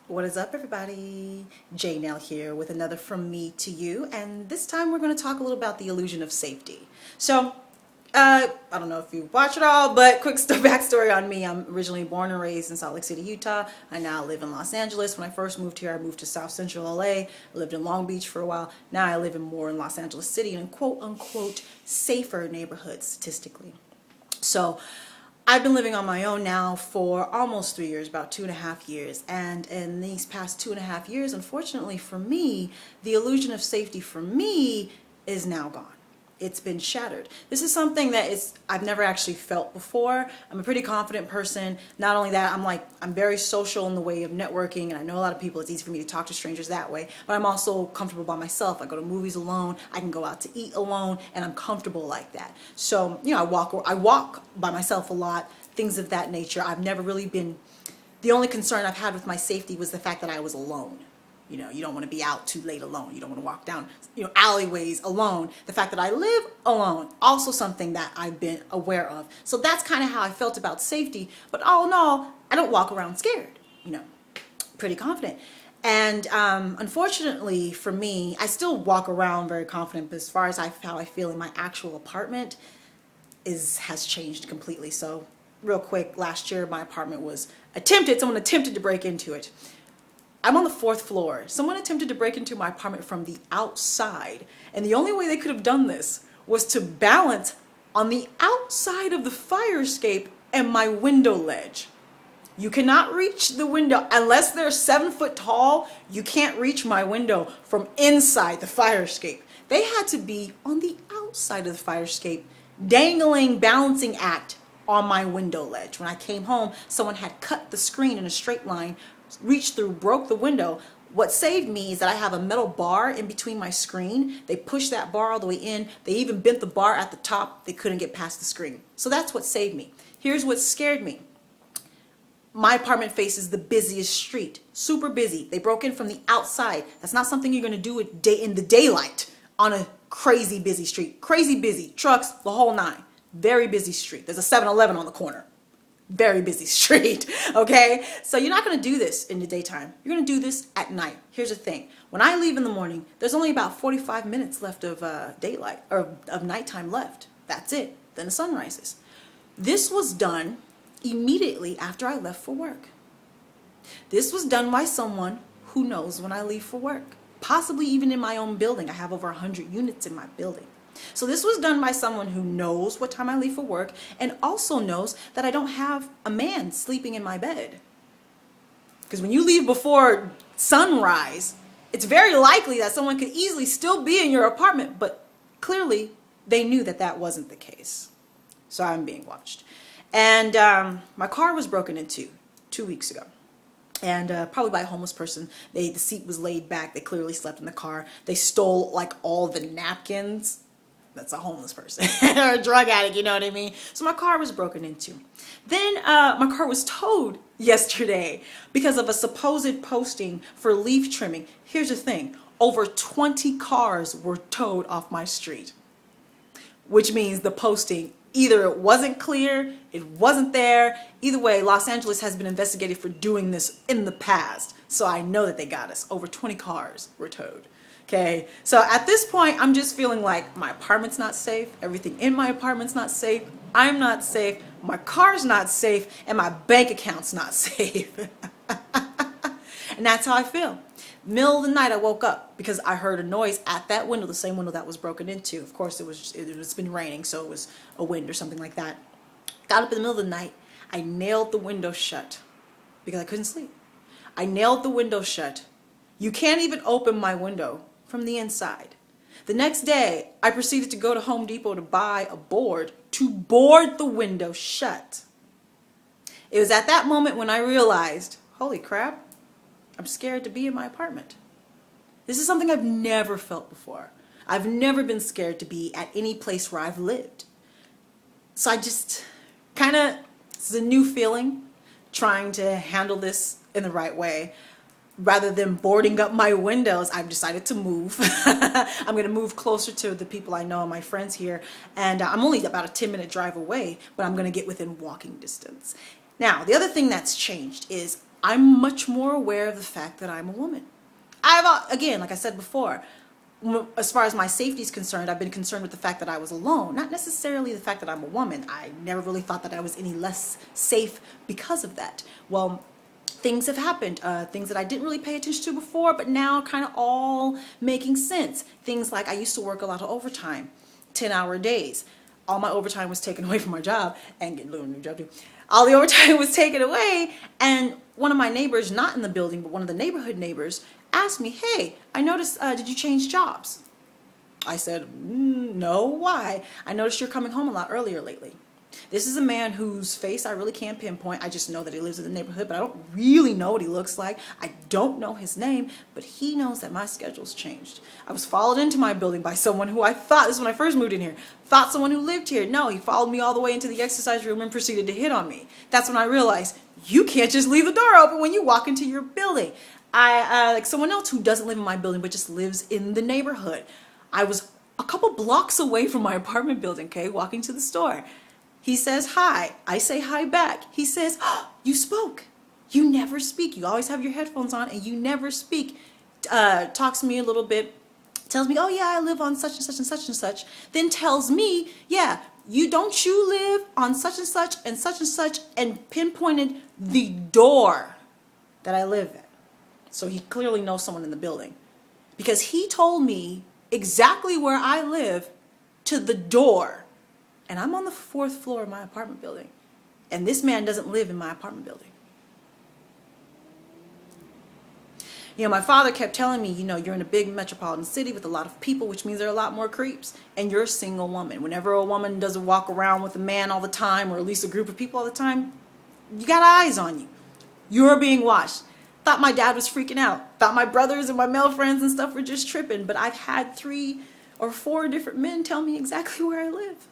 What is up, everybody? J Nell here with another From Me to You, and this time we're going to talk a little about the illusion of safety. I don't know if you watch it all, but quick backstory on me. I'm originally born and raised in Salt Lake City, Utah. I now live in Los Angeles. When I first moved here, I moved to South Central LA. I lived in Long Beach for a while. Now I live in Los Angeles City in quote unquote safer neighborhoods statistically. So I've been living on my own now for almost 3 years, about 2.5 years. And in these past 2.5 years, unfortunately for me, the illusion of safety for me is now gone. It's been shattered. This is something that I've never actually felt before. I'm a pretty confident person. Not only that, I'm very social in the way of networking, and I know a lot of people. It's easy for me to talk to strangers that way, but I'm also comfortable by myself. I go to movies alone. I can go out to eat alone, and I'm comfortable like that. So, I walk by myself a lot, things of that nature. I've never really been, the only concern I've had with my safety was the fact that I was alone. You don't want to be out too late alone. You don't want to walk down, alleyways alone. The fact that I live alone, also something that I've been aware of. So that's kind of how I felt about safety. But all in all, I don't walk around scared, pretty confident. And unfortunately for me, I still walk around very confident, but as far as how I feel in my actual apartment has changed completely. So real quick, last year my apartment was someone attempted to break into it. I'm on the 4th floor. Someone attempted to break into my apartment from the outside. And the only way they could have done this was to balance on the outside of the fire escape and my window ledge. You cannot reach the window unless they're 7 foot tall. You can't reach my window from inside the fire escape. They had to be on the outside of the fire escape, dangling balancing act on my window ledge. When I came home, someone had cut the screen in a straight line, reached through, broke the window. What saved me is that I have a metal bar in between my screen. They pushed that bar all the way in. They even bent the bar at the top. They couldn't get past the screen. So that's what saved me. Here's what scared me. My apartment faces the busiest street, super busy. They broke in from the outside. That's not something you're going to do in the daylight on a crazy busy street. Crazy busy, trucks, the whole nine. Very busy street. There's a 7-Eleven on the corner. Very busy street, okay? So you're not going to do this in the daytime. You're going to do this at night. Here's the thing. When I leave in the morning, there's only about 45 minutes left of daylight, or of nighttime left. That's it. Then the sun rises. This was done immediately after I left for work. This was done by someone who knows when I leave for work. Possibly even in my own building. I have over 100 units in my building. So this was done by someone who knows what time I leave for work and also knows that I don't have a man sleeping in my bed. Because when you leave before sunrise, it's very likely that someone could easily still be in your apartment, but clearly they knew that that wasn't the case. So I'm being watched. And my car was broken into 2 weeks ago. And probably by a homeless person. The seat was laid back. They clearly slept in the car. They stole like all the napkins. That's a homeless person or a drug addict, you know what I mean? So my car was broken into. Then my car was towed yesterday because of a supposed posting for leaf trimming. Here's the thing. Over 20 cars were towed off my street, which means the posting, either it wasn't clear, it wasn't there. Either way, Los Angeles has been investigated for doing this in the past. So I know that they got us. Over 20 cars were towed. Okay, so at this point, I'm just feeling like my apartment's not safe. Everything in my apartment's not safe. I'm not safe. My car's not safe. And my bank account's not safe. And that's how I feel. Middle of the night, I woke up because I heard a noise at that window, the same window that was broken into. Of course, it's been raining, so it was a wind or something like that. Got up in the middle of the night. I nailed the window shut because I couldn't sleep. I nailed the window shut. You can't even open my window from the inside. The next day, I proceeded to go to Home Depot to buy a board to board the window shut. It was at that moment when I realized, holy crap, I'm scared to be in my apartment. This is something I've never felt before. I've never been scared to be at any place where I've lived. So I just it's a new feeling, trying to handle this in the right way. Rather than boarding up my windows, I've decided to move. I'm going to move closer to the people I know and my friends here. And I'm only about a 10-minute drive away, but I'm going to get within walking distance. Now, the other thing that's changed is I'm much more aware of the fact that I'm a woman. Again, like I said before, as far as my safety is concerned, I've been concerned with the fact that I was alone, not necessarily the fact that I'm a woman. I never really thought that I was any less safe because of that. Well, things have happened, things that I didn't really pay attention to before, but now kind of all making sense. Things like I used to work a lot of overtime, 10-hour days. All my overtime was taken away from my job, and getting a little new job too. All the overtime was taken away, and one of my neighbors, not in the building, but one of the neighborhood neighbors, asked me, hey, I noticed, did you change jobs? I said, no, why? I noticed you're coming home a lot earlier lately. This is a man whose face I really can't pinpoint. I just know that he lives in the neighborhood, but I don't really know what he looks like. I don't know his name, but he knows that my schedule's changed. I was followed into my building by someone who I thought, this is when I first moved in here, thought someone who lived here. No, he followed me all the way into the exercise room and proceeded to hit on me. That's when I realized you can't just leave the door open when you walk into your building. Like someone else who doesn't live in my building but just lives in the neighborhood. I was a couple blocks away from my apartment building, okay, walking to the store. He says hi. I say hi back. He says, oh, you spoke. You never speak. You always have your headphones on and you never speak. Talks to me a little bit. Tells me, oh yeah, I live on such and such and such and such. Then tells me, yeah, you live on such and such, and pinpointed the door that I live in. So he clearly knows someone in the building. Because he told me exactly where I live to the door. And I'm on the 4th floor of my apartment building. And this man doesn't live in my apartment building. You know, my father kept telling me, you know, you're in a big metropolitan city with a lot of people, which means there are a lot more creeps. And you're a single woman. Whenever a woman doesn't walk around with a man all the time, or at least a group of people all the time, you got eyes on you. You're being watched. Thought my dad was freaking out. Thought my brothers and my male friends and stuff were just tripping. But I've had 3 or 4 different men tell me exactly where I live.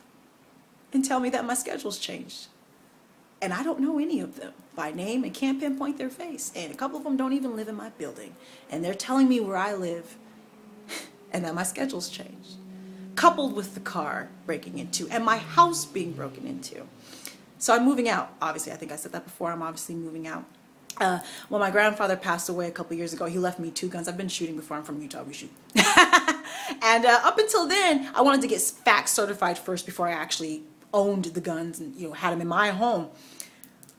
And tell me that my schedule's changed. And I don't know any of them by name and can't pinpoint their face. And a couple of them don't even live in my building. And they're telling me where I live and that my schedule's changed. Coupled with the car breaking into and my house being broken into. So I'm moving out. Obviously, I think I said that before. I'm obviously moving out. When my grandfather passed away a couple years ago, he left me 2 guns. I've been shooting before. I'm from Utah. We shoot. And up until then, I wanted to get fact certified first before I actually owned the guns and, you know, had them in my home.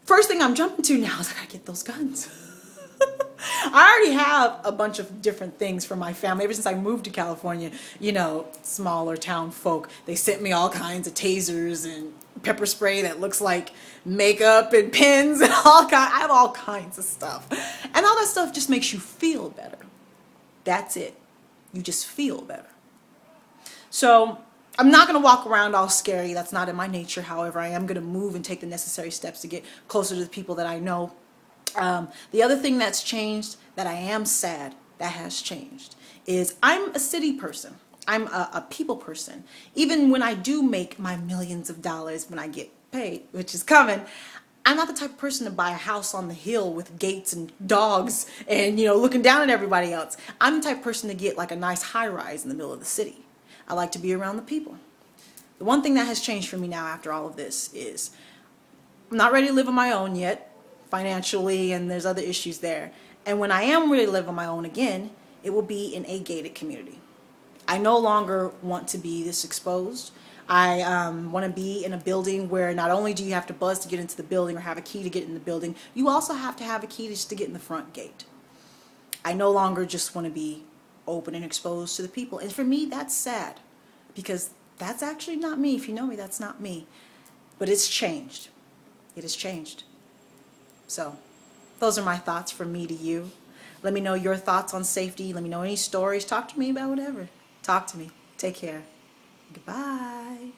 First thing I'm jumping to now is I gotta get those guns. I already have a bunch of different things for my family. Ever since I moved to California, you know, smaller town folk, they sent me all kinds of tasers and pepper spray that looks like makeup and pins and I have all kinds of stuff. And all that stuff just makes you feel better. That's it. You just feel better. So I'm not going to walk around all scary. That's not in my nature. However, I am going to move and take the necessary steps to get closer to the people that I know. The other thing that's changed, that I am sad that has changed, is I'm a city person. I'm a people person. Even when I do make my millions of dollars when I get paid, which is coming, I'm not the type of person to buy a house on the hill with gates and dogs and, you know, looking down at everybody else. I'm the type of person to get like a nice high rise in the middle of the city. I like to be around the people. The one thing that has changed for me now after all of this is I'm not ready to live on my own yet, financially, and there's other issues there. And when I am ready to live on my own again, it will be in a gated community. I no longer want to be this exposed. I want to be in a building where not only do you have to buzz to get into the building or have a key to get in the building, you also have to have a key just to get in the front gate. I no longer just want to be open and exposed to the people. And for me, that's sad because that's actually not me. If you know me, that's not me. But it's changed. It has changed. So those are my thoughts from me to you. Let me know your thoughts on safety. Let me know any stories. Talk to me about whatever. Talk to me. Take care. Goodbye.